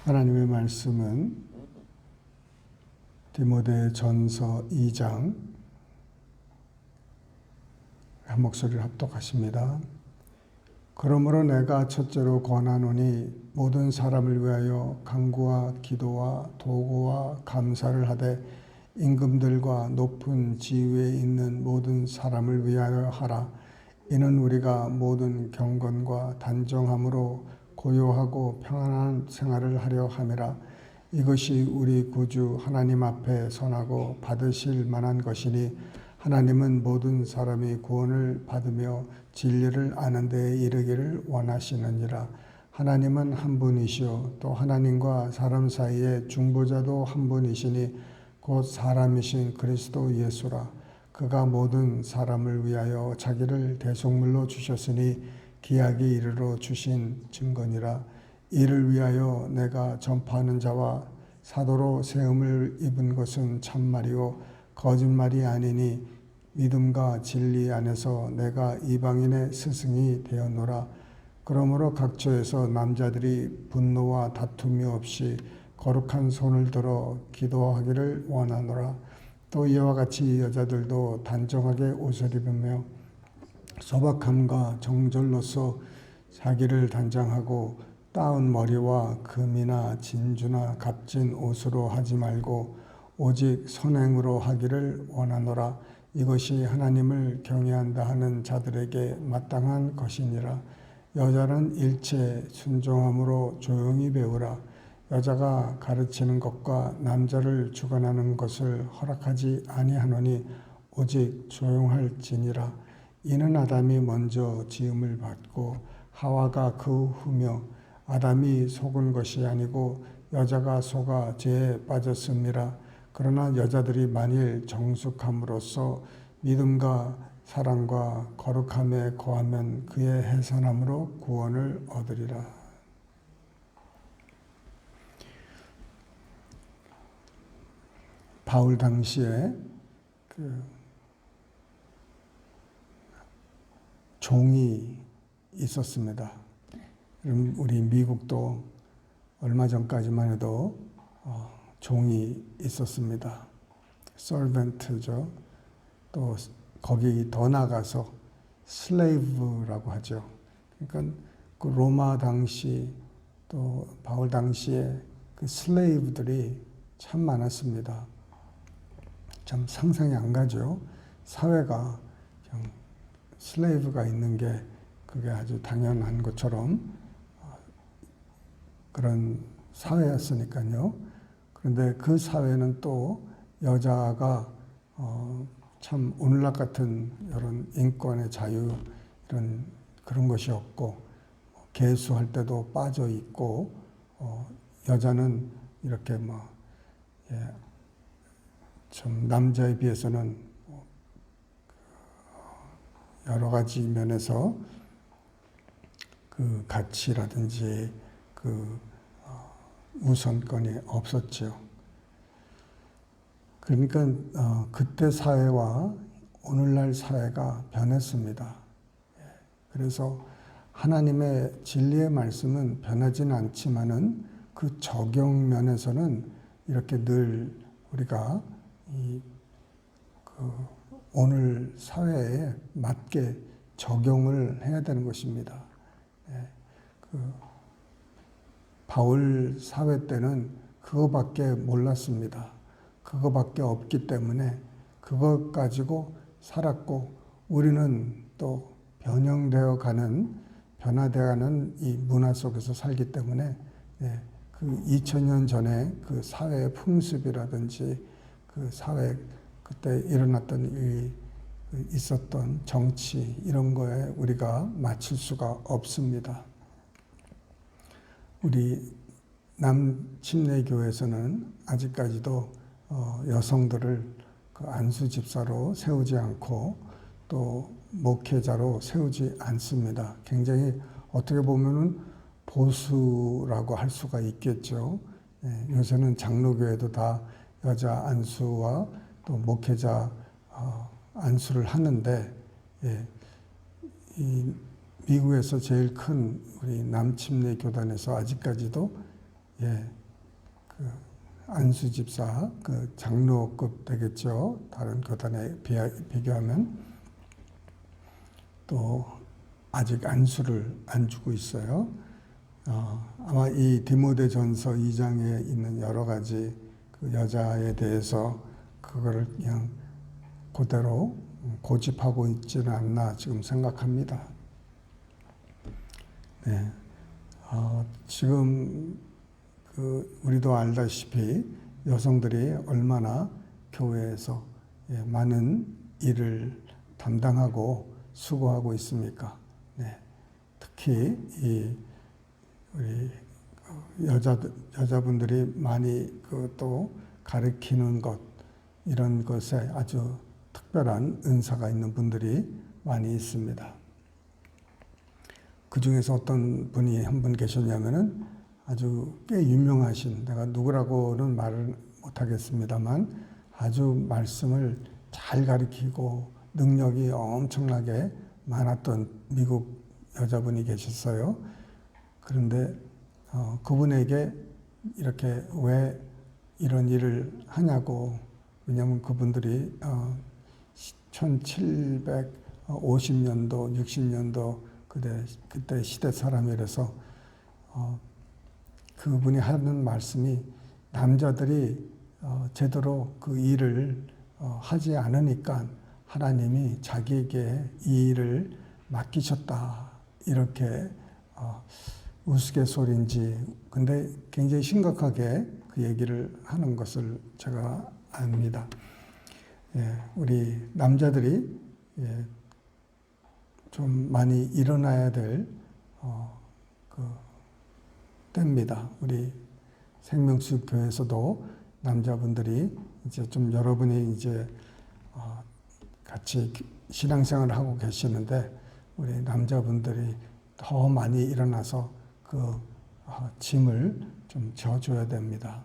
하나님의 말씀은 디모데전서 2장, 한 목소리를 합독하십니다. 그러므로 내가 첫째로 권하노니 모든 사람을 위하여 간구와 기도와 도구와 감사를 하되 임금들과 높은 지위에 있는 모든 사람을 위하여 하라. 이는 우리가 모든 경건과 단정함으로 고요하고 평안한 생활을 하려 함이라. 이것이 우리 구주 하나님 앞에 선하고 받으실 만한 것이니 하나님은 모든 사람이 구원을 받으며 진리를 아는 데에 이르기를 원하시느니라. 하나님은 한 분이시요 또 하나님과 사람 사이에 중보자도 한 분이시니 곧 사람이신 그리스도 예수라. 그가 모든 사람을 위하여 자기를 대속물로 주셨으니 기약이 이르러 주신 증거니라. 이를 위하여 내가 전파하는 자와 사도로 세움을 입은 것은 참말이요 거짓말이 아니니 믿음과 진리 안에서 내가 이방인의 스승이 되었노라. 그러므로 각처에서 남자들이 분노와 다툼이 없이 거룩한 손을 들어 기도하기를 원하노라. 또 이와 같이 여자들도 단정하게 옷을 입으며 소박함과 정절로서 자기를 단장하고 따은 머리와 금이나 진주나 값진 옷으로 하지 말고 오직 선행으로 하기를 원하노라. 이것이 하나님을 경외한다 하는 자들에게 마땅한 것이니라. 여자는 일체 순종함으로 조용히 배우라. 여자가 가르치는 것과 남자를 주관하는 것을 허락하지 아니하노니 오직 조용할지니라. 이는 아담이 먼저 지음을 받고 하와가 그 후며 아담이 속은 것이 아니고 여자가 속아 죄에 빠졌음이라. 그러나 여자들이 만일 정숙함으로써 믿음과 사랑과 거룩함에 거하면 그의 해산함으로 구원을 얻으리라. 바울 당시에 종이 있었습니다. 우리 미국도 얼마 전까지만 해도 종이 있었습니다. servant죠. 또 거기 더 나가서 slave라고 하죠. 그러니까 그 로마 당시 또 바울 당시에 그 slave들이 참 많았습니다. 참 상상이 안 가죠. 사회가 슬레이브가 있는 게 그게 아주 당연한 것처럼 그런 사회였으니까요. 그런데 그 사회는 또 여자가 참 오늘날 같은 이런 인권의 자유 이런 그런 것이 없고 개수할 때도 빠져 있고 여자는 이렇게 좀 남자에 비해서는 여러 가지 면에서 그 가치라든지 그 우선권이 없었죠. 그러니까 그때 사회와 오늘날 사회가 변했습니다. 그래서 하나님의 진리의 말씀은 변하지는 않지만은 그 적용 면에서는 이렇게 늘 우리가 오늘 사회에 맞게 적용을 해야 되는 것입니다. 바울 사회 때는 그거밖에 몰랐습니다. 그거밖에 없기 때문에 그것 가지고 살았고 우리는 또 변형되어 가는 변화되어 가는 이 문화 속에서 살기 때문에 그 2000년 전에 그 사회의 풍습이라든지 그 사회 그때 일어났던 있었던 정치 이런 거에 우리가 맞출 수가 없습니다. 우리 남침례교회에서는 아직까지도 여성들을 그 안수 집사로 세우지 않고 또 목회자로 세우지 않습니다. 굉장히 어떻게 보면은 보수라고 할 수가 있겠죠. 요새는 장로교회도 다 여자 안수와 또 목회자 안수를 하는데 이 미국에서 제일 큰 우리 남침례 교단에서 아직까지도 예, 그 안수 집사 그 장로급 되겠죠. 다른 교단에 비교하면 또 아직 안수를 안 주고 있어요. 아마 이 디모데전서 2장에 있는 여러 가지 그 여자에 대해서 그거를 그냥 그대로 고집하고 있지는 않나 지금 생각합니다. 네. 지금 우리도 알다시피 여성들이 얼마나 교회에서 많은 일을 담당하고 수고하고 있습니까? 네. 특히 우리 여자분들이 많이 또 가르치는 것 이런 것에 아주 특별한 은사가 있는 분들이 많이 있습니다. 그 중에서 어떤 분이 한 분 계셨냐면은 아주 꽤 유명하신, 내가 누구라고는 말을 못하겠습니다만 아주 말씀을 잘 가르치고 능력이 엄청나게 많았던 미국 여자분이 계셨어요. 그런데 그분에게 이렇게 왜 이런 일을 하냐고, 왜냐하면 그분들이 1750년도, 60년도 그때 시대 사람이라서 그분이 하는 말씀이 남자들이 제대로 그 일을 하지 않으니까 하나님이 자기에게 이 일을 맡기셨다. 이렇게 우스갯소리인지 근데 굉장히 심각하게 그 얘기를 하는 것을 제가 압니다. 우리 남자들이 좀 많이 일어나야 될 때입니다. 우리 생명수 교회에서도 남자분들이 이제 좀 여러분이 이제 같이 신앙생활을 하고 계시는데 우리 남자분들이 더 많이 일어나서 그 짐을 좀 져줘야 됩니다.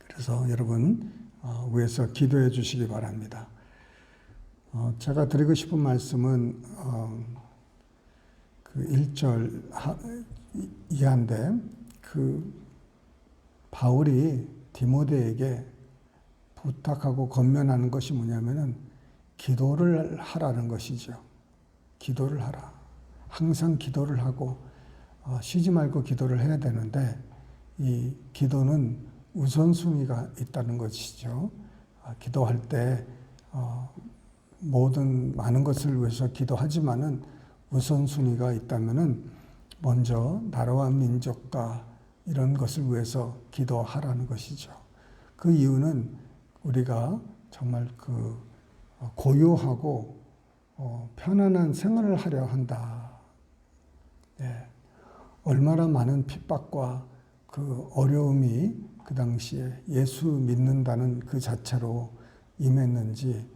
그래서 여러분 위해서 기도해 주시기 바랍니다. 제가 드리고 싶은 말씀은 그 1절 이하인데 그 바울이 디모데에게 부탁하고 권면하는 것이 뭐냐면은 기도를 하라는 것이죠. 기도를 하라. 항상 기도를 하고 쉬지 말고 기도를 해야 되는데 이 기도는 우선순위가 있다는 것이죠. 기도할 때 모든 많은 것을 위해서 기도하지만은 우선순위가 있다면은 먼저 나라와 민족과 이런 것을 위해서 기도하라는 것이죠. 그 이유는 우리가 정말 그 고요하고 편안한 생활을 하려 한다. 얼마나 많은 핍박과 그 어려움이 그 당시에 예수 믿는다는 그 자체로 임했는지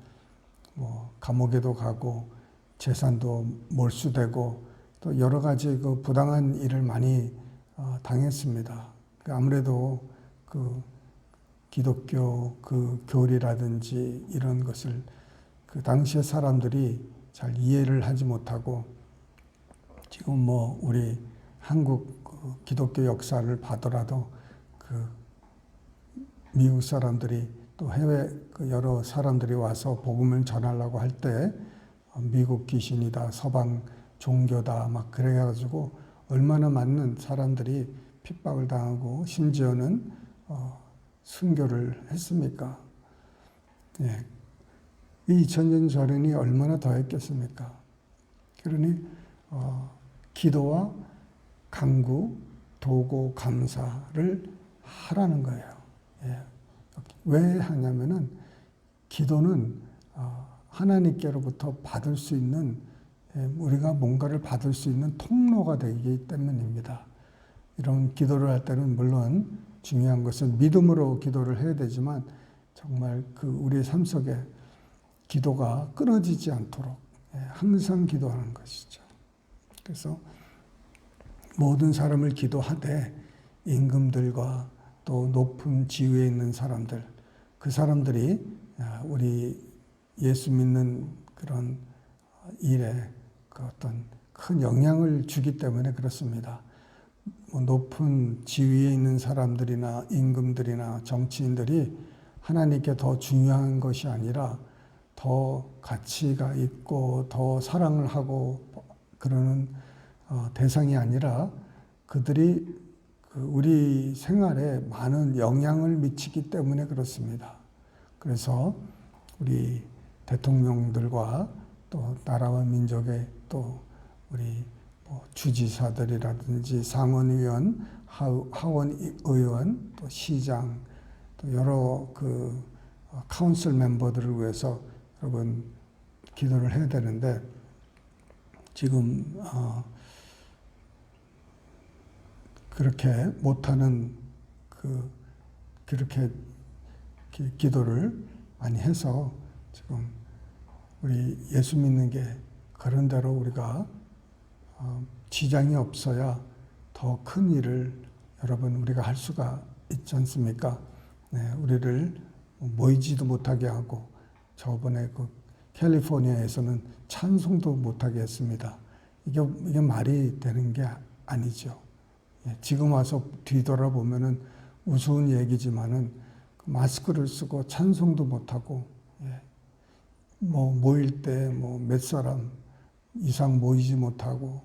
감옥에도 가고 재산도 몰수되고 또 여러 가지 그 부당한 일을 많이 당했습니다. 아무래도 그 기독교 그 교리라든지 이런 것을 그 당시의 사람들이 잘 이해를 하지 못하고 지금 우리 한국 기독교 역사를 봐더라도 그 미국 사람들이 또 해외 그 여러 사람들이 와서 복음을 전하려고 할 때 미국 귀신이다, 서방 종교다 막 그래가지고 얼마나 많은 사람들이 핍박을 당하고 심지어는 순교를 했습니까? 이 2000년 전이 얼마나 더 했겠습니까? 그러니 기도와 간구, 도고, 감사를 하라는 거예요. 왜 하냐면은 기도는 하나님께로부터 받을 수 있는 우리가 뭔가를 받을 수 있는 통로가 되기 때문입니다. 이런 기도를 할 때는 물론 중요한 것은 믿음으로 기도를 해야 되지만 정말 그 우리의 삶 속에 기도가 끊어지지 않도록 항상 기도하는 것이죠. 그래서 모든 사람을 기도하되 임금들과 또 높은 지위에 있는 사람들, 그 사람들이 우리 예수 믿는 그런 일에 그 어떤 큰 영향을 주기 때문에 그렇습니다. 뭐 높은 지위에 있는 사람들이나 임금들이나 정치인들이 하나님께 더 중요한 것이 아니라 더 가치가 있고 더 사랑을 하고 그러는 대상이 아니라 그들이 우리 생활에 많은 영향을 미치기 때문에 그렇습니다. 그래서 우리 대통령들과 또 나라와 민족의 또 우리 주지사들이라든지 상원의원, 하원의원, 또 시장, 또 여러 카운슬 멤버들을 위해서 여러분 기도를 해야 되는데 지금 그렇게 못하는 그렇게 기도를 많이 해서 지금 우리 예수 믿는 게 그런 대로 우리가 지장이 없어야 더 큰 일을 여러분 우리가 할 수가 있지 않습니까? 네, 우리를 모이지도 못하게 하고 저번에 캘리포니아에서는 찬송도 못하게 했습니다. 이게 말이 되는 게 아니죠. 지금 와서 뒤돌아보면은 우스운 얘기지만은 마스크를 쓰고 찬송도 못하고 모일 때 몇 사람 이상 모이지 못하고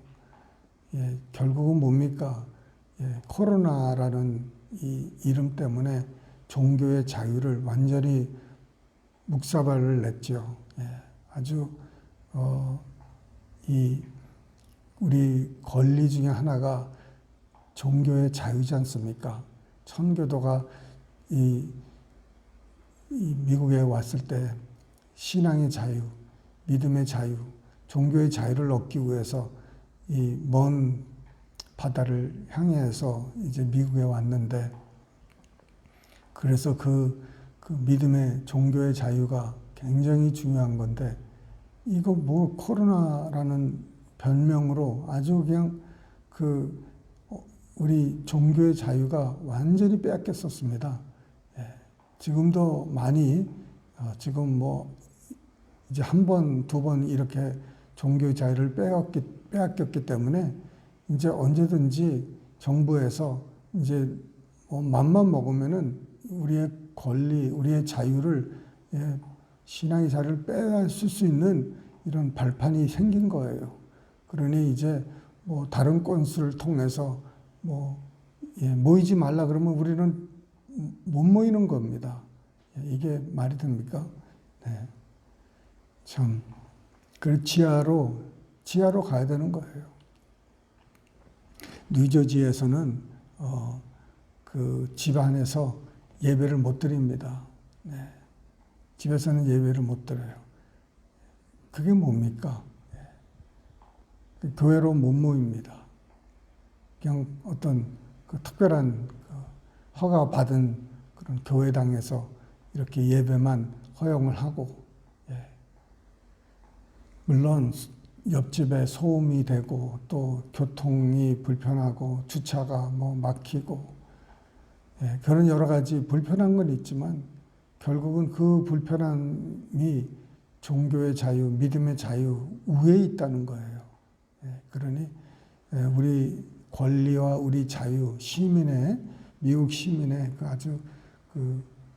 결국은 뭡니까? 코로나라는 이 이름 때문에 종교의 자유를 완전히 묵사발을 냈죠. 아주 우리 권리 중에 하나가 종교의 자유지 않습니까? 천교도가 이 미국에 왔을 때 신앙의 자유, 믿음의 자유, 종교의 자유를 얻기 위해서 이 먼 바다를 향해서 이제 미국에 왔는데 그래서 그 믿음의 종교의 자유가 굉장히 중요한 건데 이거 코로나라는 별명으로 아주 그냥 우리 종교의 자유가 완전히 빼앗겼었습니다. 지금도 많이 지금 이제 한 번, 두 번 이렇게 종교의 자유를 빼앗겼기 때문에 이제 언제든지 정부에서 이제 맘만 먹으면은 우리의 권리, 우리의 자유를 신앙의 자유를 빼앗을 수 있는 이런 발판이 생긴 거예요. 그러니 이제 다른 건수를 통해서 모이지 말라 그러면 우리는 못 모이는 겁니다. 이게 말이 됩니까? 네. 참, 그 지하로 가야 되는 거예요. 뉴저지에서는 그 집 안에서 예배를 못 드립니다. 네. 집에서는 예배를 못 드려요. 그게 뭡니까? 교회로 못 모입니다. 그냥 어떤 특별한 허가 받은 그런 교회당에서 이렇게 예배만 허용을 하고, 물론 옆집에 소음이 되고 또 교통이 불편하고 주차가 막히고 그런 여러 가지 불편한 건 있지만 결국은 그 불편함이 종교의 자유, 믿음의 자유 위에 있다는 거예요. 그러니 우리 권리와 우리 자유, 미국 시민의 아주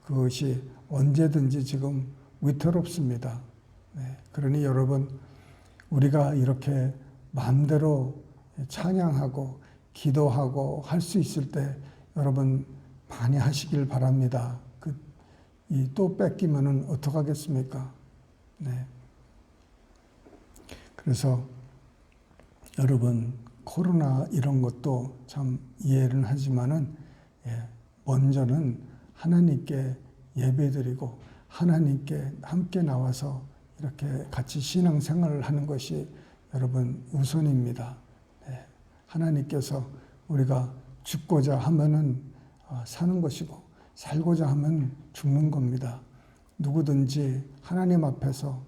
그것이 언제든지 지금 위태롭습니다. 그러니 여러분, 우리가 이렇게 마음대로 찬양하고 기도하고 할 수 있을 때 여러분 많이 하시길 바랍니다. 또 뺏기면은 어떡하겠습니까? 네. 그래서 여러분, 코로나 이런 것도 참 이해는 하지만은 먼저는 하나님께 예배드리고 하나님께 함께 나와서 이렇게 같이 신앙생활을 하는 것이 여러분 우선입니다. 하나님께서 우리가 죽고자 하면은 사는 것이고 살고자 하면 죽는 겁니다. 누구든지 하나님 앞에서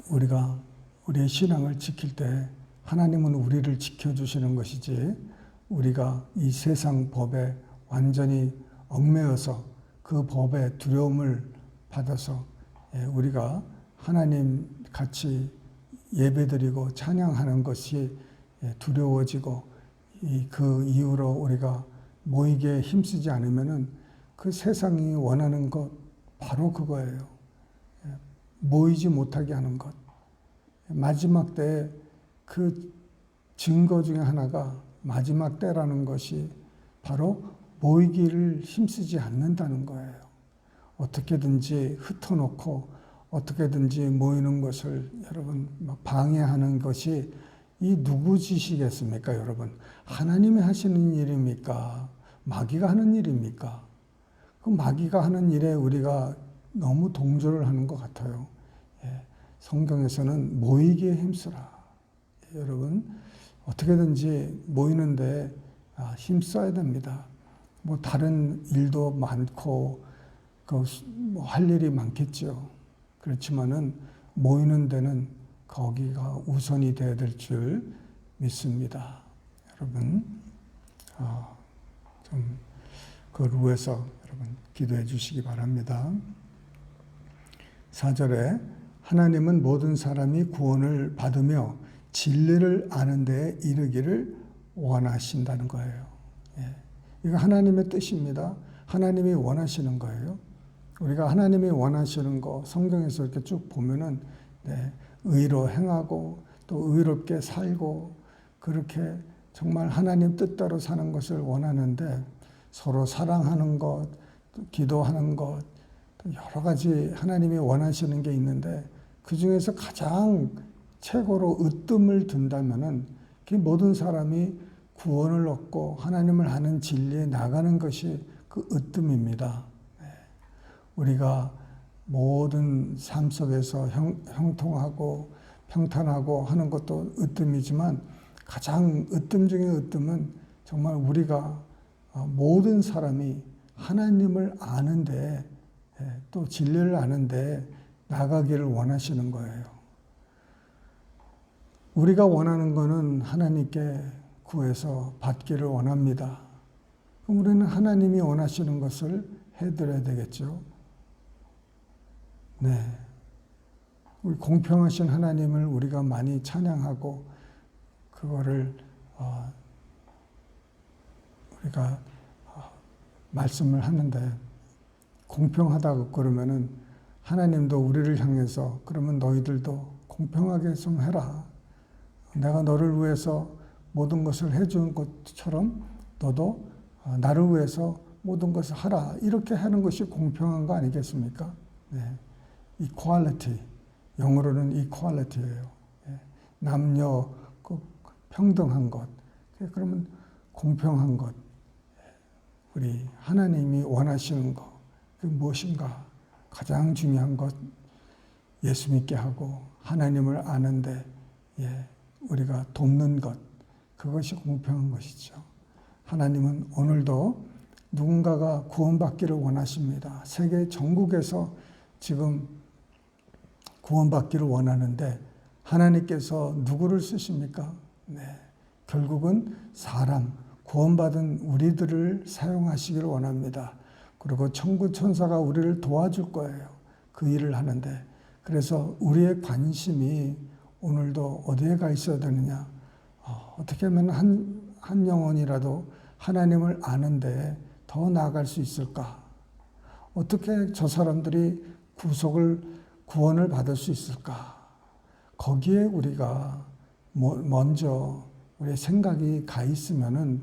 우리가 우리의 신앙을 지킬 때 하나님은 우리를 지켜주시는 것이지 우리가 이 세상 법에 완전히 얽매여서 그 법의 두려움을 받아서 우리가 하나님 같이 예배드리고 찬양하는 것이 두려워지고 그 이후로 우리가 모이게 힘쓰지 않으면은 그 세상이 원하는 것 바로 그거예요. 모이지 못하게 하는 것. 마지막 때에 그 증거 중에 하나가 마지막 때라는 것이 바로 모이기를 힘쓰지 않는다는 거예요. 어떻게든지 흩어놓고 어떻게든지 모이는 것을 여러분 방해하는 것이 이 누구 짓이겠습니까, 여러분? 하나님이 하시는 일입니까? 마귀가 하는 일입니까? 그 마귀가 하는 일에 우리가 너무 동조를 하는 것 같아요. 성경에서는 모이기에 힘쓰라. 여러분, 어떻게든지 모이는데 힘써야 됩니다. 뭐 다른 일도 많고 뭐 할 일이 많겠죠. 그렇지만은 모이는 데는 거기가 우선이 되어야 될 줄 믿습니다. 여러분, 좀 그걸 위해서 여러분 기도해 주시기 바랍니다. 4절에 하나님은 모든 사람이 구원을 받으며 진리를 아는 데에 이르기를 원하신다는 거예요. 이거 하나님의 뜻입니다. 하나님이 원하시는 거예요. 우리가 하나님이 원하시는 거 성경에서 이렇게 쭉 보면은 의로 행하고 또 의롭게 살고 그렇게 정말 하나님 뜻대로 사는 것을 원하는데 서로 사랑하는 것, 기도하는 것, 여러 가지 하나님이 원하시는 게 있는데 그 중에서 가장 최고로 으뜸을 둔다면은 그 모든 사람이 구원을 얻고 하나님을 아는 진리에 나가는 것이 그 으뜸입니다. 우리가 모든 삶 속에서 형통하고 평탄하고 하는 것도 으뜸이지만 가장 으뜸 중의 으뜸은 정말 우리가 모든 사람이 하나님을 아는데 또 진리를 아는데 나가기를 원하시는 거예요. 우리가 원하는 것은 하나님께 구해서 받기를 원합니다. 그럼 우리는 하나님이 원하시는 것을 해드려야 되겠죠. 네. 우리 공평하신 하나님을 우리가 많이 찬양하고 그거를 우리가 말씀을 하는데 공평하다고 그러면은 하나님도 우리를 향해서 그러면 너희들도 공평하게 좀 해라. 내가 너를 위해서 모든 것을 해준 것처럼 너도 나를 위해서 모든 것을 하라. 이렇게 하는 것이 공평한 거 아니겠습니까? 네. equality. 영어로는 equality예요. 남녀 평등한 것. 그러면 공평한 것. 우리 하나님이 원하시는 것. 그 무엇인가? 가장 중요한 것. 예수 믿게 하고 하나님을 아는데 우리가 돕는 것. 그것이 공평한 것이죠. 하나님은 오늘도 누군가가 구원받기를 원하십니다. 세계 전국에서 지금 구원받기를 원하는데 하나님께서 누구를 쓰십니까? 네. 결국은 사람, 구원받은 우리들을 사용하시기를 원합니다. 그리고 천구 천사가 우리를 도와줄 거예요. 그 일을 하는데. 그래서 우리의 관심이 오늘도 어디에 가 있어야 되느냐? 어떻게 하면 한 영혼이라도 하나님을 아는데 더 나아갈 수 있을까? 어떻게 저 사람들이 구원을 받을 수 있을까? 거기에 우리가 먼저 우리의 생각이 가 있으면은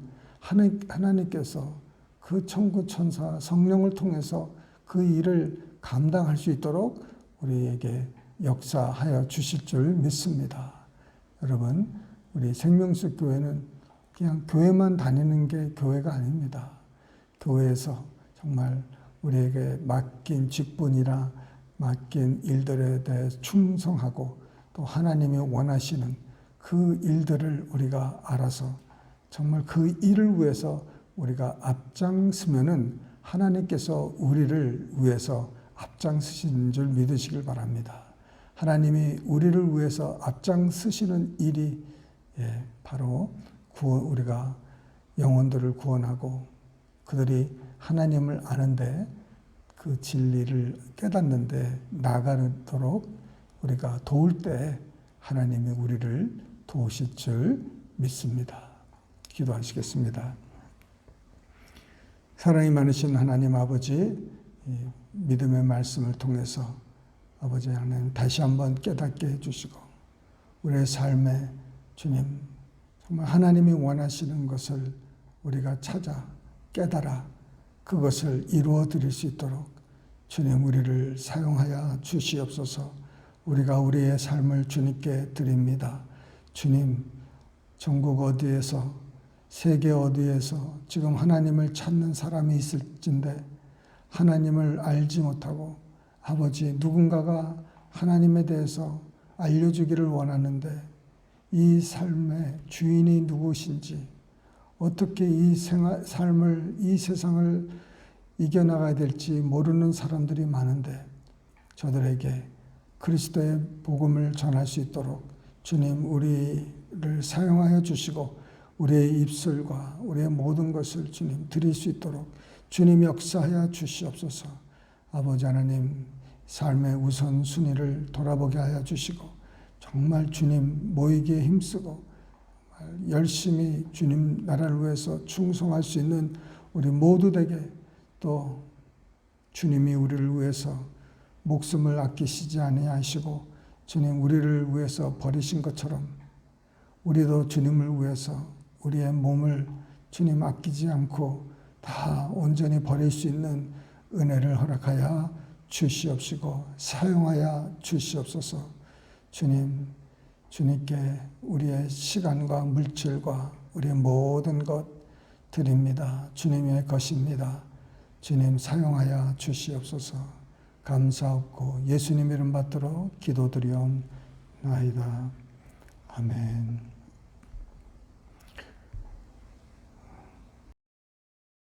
하나님께서 그 천구 천사 성령을 통해서 그 일을 감당할 수 있도록 우리에게 역사하여 주실 줄 믿습니다. 여러분, 우리 생명수 교회는 그냥 교회만 다니는 게 교회가 아닙니다. 교회에서 정말 우리에게 맡긴 직분이나 맡긴 일들에 대해 충성하고 또 하나님이 원하시는 그 일들을 우리가 알아서 정말 그 일을 위해서 우리가 앞장서면은 하나님께서 우리를 위해서 앞장서시는 줄 믿으시길 바랍니다. 하나님이 우리를 위해서 앞장서시는 일이 바로 우리가 영혼들을 구원하고 그들이 하나님을 아는데 그 진리를 깨닫는데 나가도록 우리가 도울 때 하나님이 우리를 도우실 줄 믿습니다. 기도하시겠습니다. 사랑이 많으신 하나님 아버지, 믿음의 말씀을 통해서 아버지 하나님 다시 한번 깨닫게 해주시고 우리의 삶에 주님 정말 하나님이 원하시는 것을 우리가 찾아 깨달아 그것을 이루어 드릴 수 있도록 주님 우리를 사용하여 주시옵소서. 우리가 우리의 삶을 주님께 드립니다. 주님, 전국 어디에서 세계 어디에서 지금 하나님을 찾는 사람이 있을진데 하나님을 알지 못하고 아버지 누군가가 하나님에 대해서 알려주기를 원하는데 이 삶의 주인이 누구신지 어떻게 이 삶을 이 세상을 이겨나가야 될지 모르는 사람들이 많은데 저들에게 그리스도의 복음을 전할 수 있도록 주님 우리를 사용하여 주시고 우리의 입술과 우리의 모든 것을 주님 드릴 수 있도록 주님 역사하여 주시옵소서. 아버지 하나님 삶의 우선순위를 돌아보게 하여 주시고 정말 주님 모이기에 힘쓰고 열심히 주님 나라를 위해서 충성할 수 있는 우리 모두에게 또 주님이 우리를 위해서 목숨을 아끼시지 아니하시고 주님 우리를 위해서 버리신 것처럼 우리도 주님을 위해서 우리의 몸을 주님 아끼지 않고 다 온전히 버릴 수 있는 은혜를 허락하여 주시옵시고 사용하여 주시옵소서. 주님, 주님께 우리의 시간과 물질과 우리의 모든 것 드립니다. 주님의 것입니다. 주님 사용하여 주시옵소서. 감사하고 예수님 이름 받들어 기도드리옵나이다. 아멘.